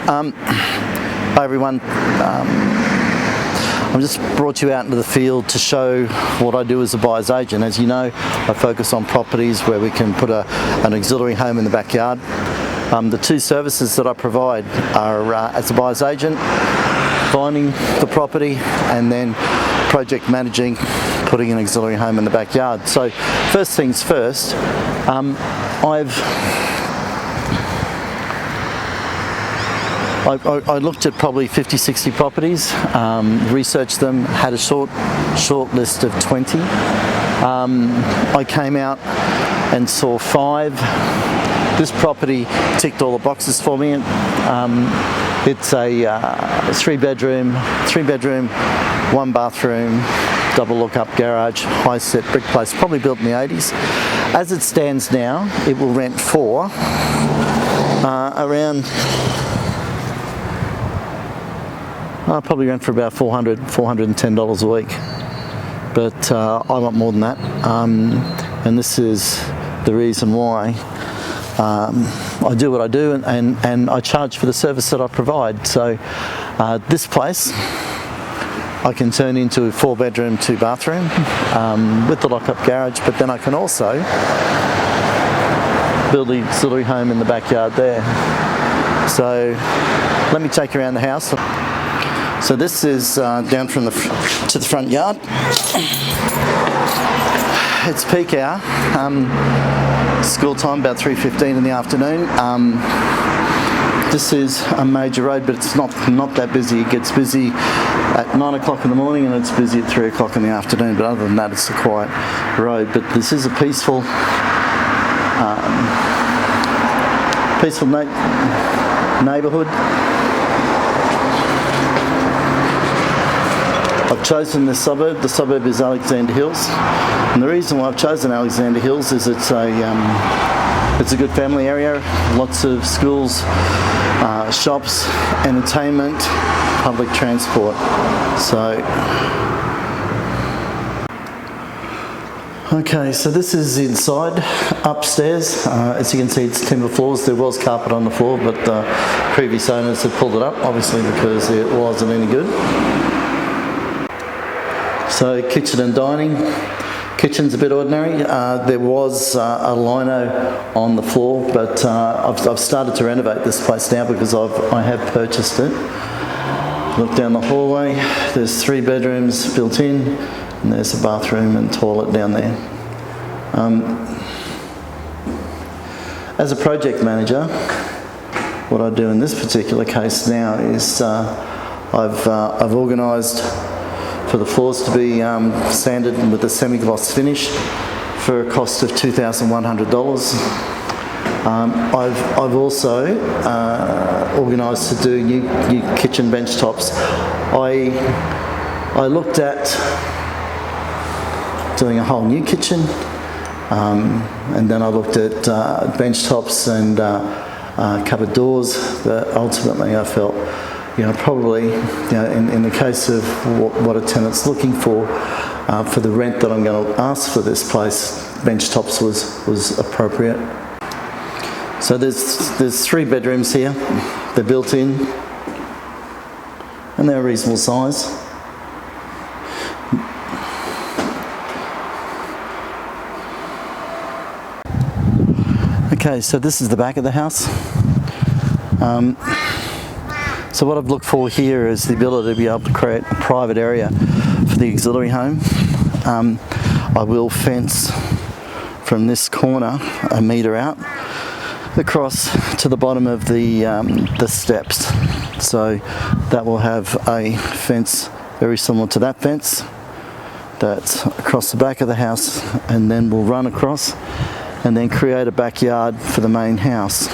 Hi everyone. I've just brought you out into the field to show what I do as a buyer's agent. As you know, I focus on properties where we can put an auxiliary home in the backyard. The two services that I provide are as a buyer's agent, finding the property, and then project managing, putting an auxiliary home in the backyard. So first things first, I looked at probably 50-60 properties, researched them, had a short list of 20. I came out and saw 5. This property ticked all the boxes for me. It's a 3-bedroom, 1 bathroom, double look-up garage, high-set brick place, probably built in the 80s. As it stands now, it will rent for probably rent for about $410 a week, but I want more than that, and this is the reason why I do what I do, and I charge for the service that I provide. So this place I can turn into a 4-bedroom, 2-bathroom with the lock-up garage, but then I can also build the auxiliary home in the backyard there. So let me take you around the house. So this is down from to the front yard. It's peak hour, school time, about 3:15 in the afternoon. This is a major road, but it's not that busy. It gets busy at 9 o'clock in the morning and it's busy at 3 o'clock in the afternoon, but other than that it's a quiet road. But this is a peaceful neighbourhood. I've chosen this suburb. The suburb is Alexander Hills, and the reason why I've chosen Alexander Hills is it's a good family area, lots of schools, shops, entertainment, public transport. So, okay, so this is inside, upstairs. As you can see, it's timber floors. There was carpet on the floor, but the previous owners had pulled it up, obviously because it wasn't any good. So kitchen and dining. Kitchen's a bit ordinary. There was a lino on the floor, but I've started to renovate this place now because I have purchased it. Look down the hallway. There's 3 bedrooms built in, and there's a bathroom and toilet down there. As a project manager, what I do in this particular case now is I've organised for the floors to be sanded with a semi-gloss finish for a cost of $2,100. I've also organised to do new kitchen bench tops. I looked at doing a whole new kitchen, and then I looked at bench tops and cupboard doors, but ultimately I felt, probably, in the case of what a tenant's looking for the rent that I'm going to ask for this place, bench tops was appropriate. So there's 3 bedrooms here. They're built in, and they're a reasonable size. Okay, so this is the back of the house. So what I've looked for here is the ability to be able to create a private area for the auxiliary home. I will fence from this corner 1 metre out across to the bottom of the steps. So that will have a fence very similar to that fence that's across the back of the house, and then we'll run across and then create a backyard for the main house.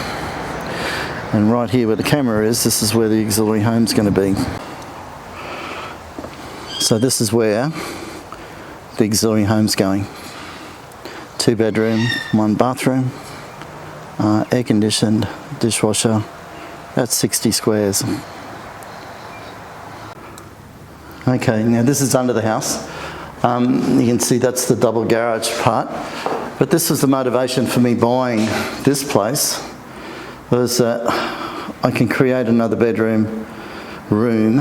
And right here where the camera is, this is where the auxiliary home's going to be. So this is where the auxiliary home's going. 2-bedroom, 1 bathroom, air conditioned, dishwasher. That's 60 squares. Okay, now this is under the house. You can see that's the double garage part. But this was the motivation for me buying this place, was that I can create another bedroom, room,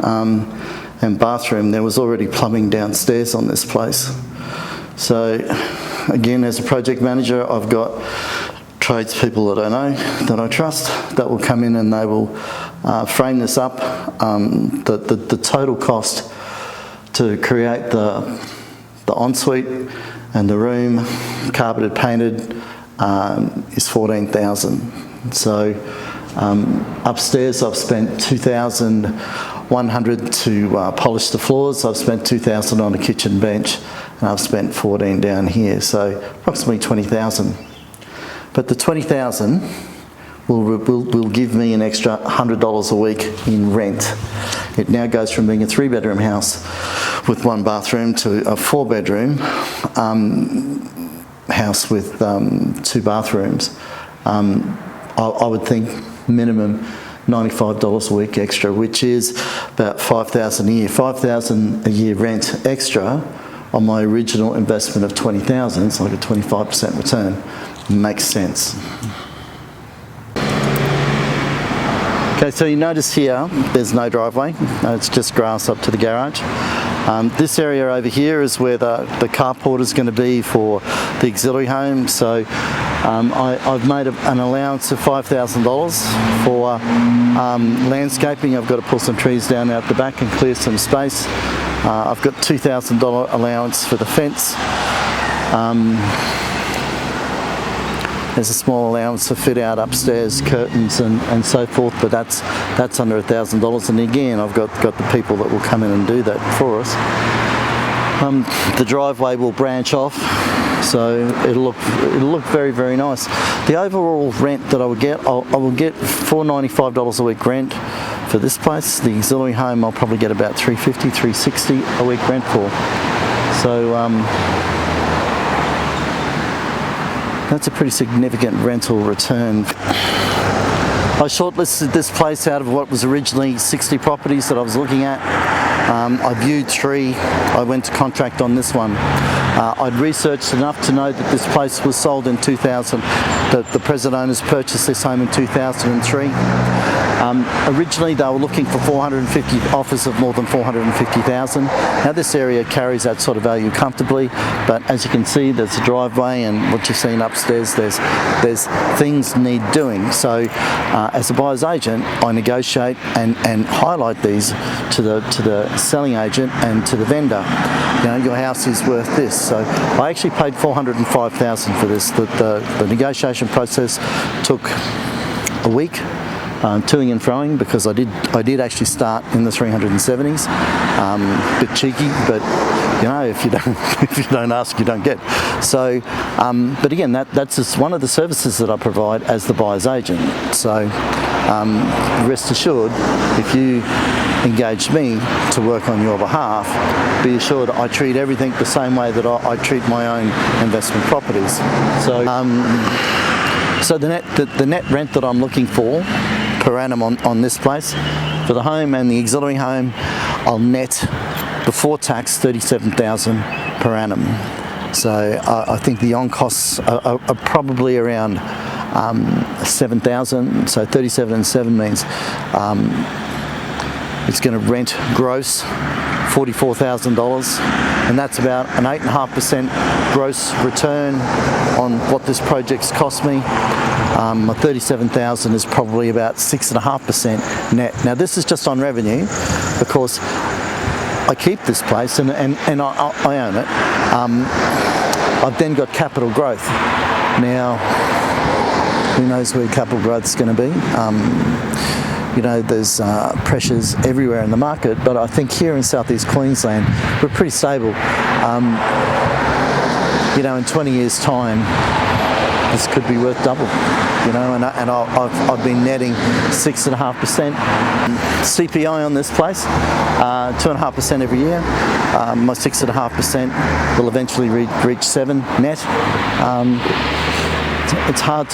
and bathroom. There was already plumbing downstairs on this place. So again, as a project manager, I've got tradespeople that I know, that I trust, that will come in and they will frame this up. The total cost to create the ensuite and the room, carpeted, painted, is $14,000. So upstairs I've spent $2,100 to polish the floors. I've spent $2,000 on a kitchen bench, and I've spent $14,000 down here, so approximately $20,000. But the $20,000 will give me an extra $100 a week in rent. It now goes from being a 3-bedroom house with 1 bathroom to a 4-bedroom house with 2 bathrooms. I would think minimum $95 a week extra, which is about $5,000 a year. $5,000 a year rent extra on my original investment of $20,000, it's like a 25% return. Makes sense. Okay, so you notice here there's no driveway, it's just grass up to the garage. This area over here is where the carport is going to be for the auxiliary home. So I've made an allowance of $5,000 for landscaping. I've got to pull some trees down out the back and clear some space. I've got $2,000 allowance for the fence. There's a small allowance to fit out upstairs, curtains and so forth, but that's under $1,000. And again, I've got the people that will come in and do that for us. The driveway will branch off, so it'll look very, very nice. The overall rent that I will get, I will get $495 a week rent for this place. The auxiliary home, I'll probably get about $350, $360 a week rent for. So that's a pretty significant rental return. I shortlisted this place out of what was originally 60 properties that I was looking at. I viewed 3. I went to contract on this one. I'd researched enough to know that this place was sold in 2000, that the present owners purchased this home in 2003. Originally they were looking for 450 offers of more than $450,000. Now this area carries that sort of value comfortably, but as you can see, there's a driveway, and what you've seen upstairs, there's things need doing. So as a buyer's agent, I negotiate and highlight these to the selling agent and to the vendor. You know, your house is worth this. So I actually paid $405,000 for this. The negotiation process took a week. Toing and froing, because I did actually start in the 370s. Bit cheeky, but you know, if you don't ask, you don't get. So, but again, that's just one of the services that I provide as the buyer's agent. So, rest assured, if you engage me to work on your behalf, be assured I treat everything the same way that I treat my own investment properties. So, so the net rent that I'm looking for per annum on this place, for the home and the auxiliary home, I'll net before tax $37,000 per annum. So I think the on costs are probably around $7,000. So 37 and 7 means it's going to rent gross $44,000, and that's about an 8.5% gross return on what this project's cost me. My $37,000 is probably about 6.5% net. Now this is just on revenue, because I keep this place and I own it. I've then got capital growth. Now, who knows where capital growth is going to be? You know, there's pressures everywhere in the market, but I think here in southeast Queensland, we're pretty stable. You know, in 20 years' time, this could be worth double. You know, and I've been netting 6.5% CPI on this place, 2.5% every year. My 6.5% will eventually reach 7 net. It's hard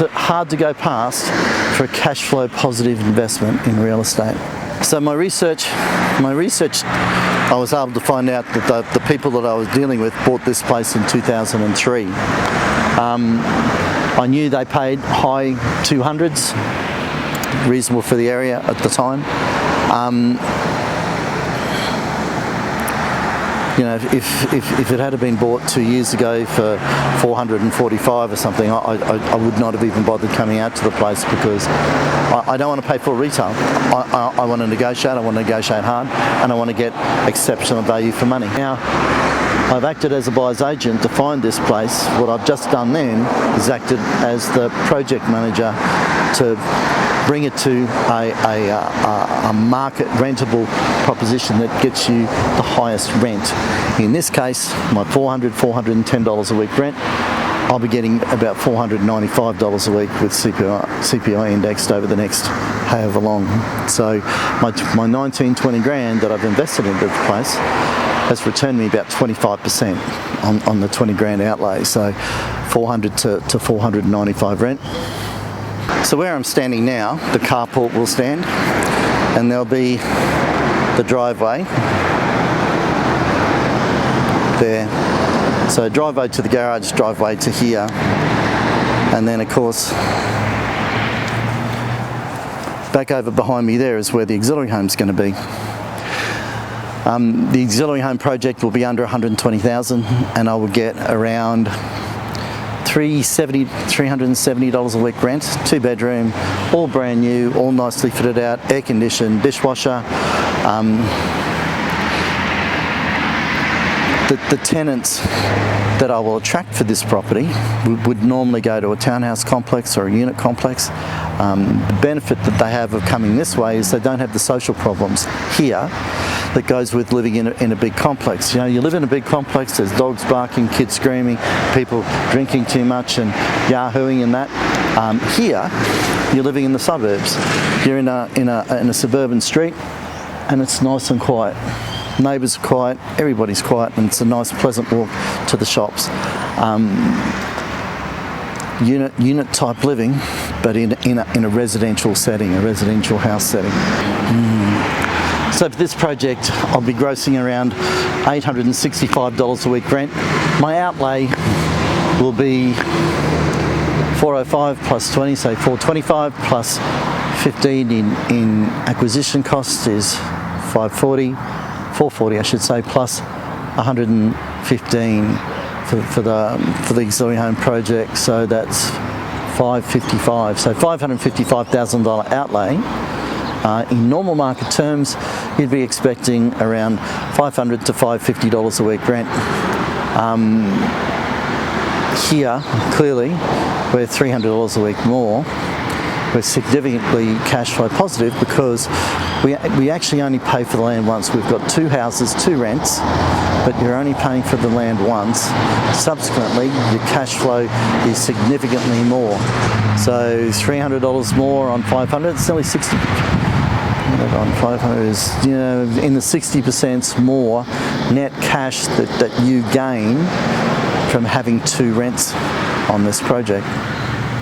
to go past for a cash flow positive investment in real estate. So my research, I was able to find out that the people that I was dealing with bought this place in 2003. I knew they paid high 200s reasonable for the area at the time. You know, if it had been bought 2 years ago for $445 or something, I would not have even bothered coming out to the place, because I don't want to pay full retail. I want to negotiate, I want to negotiate hard, and I want to get exceptional value for money. Now, I've acted as a buyer's agent to find this place. What I've just done then is acted as the project manager to bring it to a market rentable proposition that gets you the highest rent. In this case, my $410 a week rent, I'll be getting about $495 a week with CPI indexed over the next however long. So my 19, 20 grand that I've invested into the place has returned me about 25% on the 20 grand outlay. So 400 to 495 rent. So where I'm standing now, the carport will stand, and there'll be the driveway there. So driveway to the garage, driveway to here, and then of course back over behind me there is where the auxiliary home's going to be. The auxiliary home project will be under $120,000, and I will get around $370 a week rent, 2-bedroom, all brand new, all nicely fitted out, air conditioned, dishwasher. The tenants that I will attract for this property would normally go to a townhouse complex or a unit complex. The benefit that they have of coming this way is they don't have the social problems here that goes with living in a big complex. You know, you live in a big complex, there's dogs barking, kids screaming, people drinking too much and yahooing and that. Here, you're living in the suburbs. You're in a suburban street, and it's nice and quiet. Neighbours are quiet, everybody's quiet, and it's a nice, pleasant walk to the shops. Unit type living, but in a residential setting, a residential house setting. So for this project, I'll be grossing around $865 a week rent. My outlay will be $405 plus 20, so $425 plus 15 in acquisition costs is $440 I should say, plus 115 for the auxiliary home project, so that's $555. So $555,000 outlay. In normal market terms, you'd be expecting around $500 to $550 a week rent. Here, clearly, we're $300 a week more. We're significantly cash flow positive because we actually only pay for the land once. We've got 2 houses, 2 rents, but you're only paying for the land once. Subsequently, your cash flow is significantly more. So $300 more on 500, it's nearly 60. On 500 is, you know, in the 60% more net cash that you gain from having 2 rents on this project.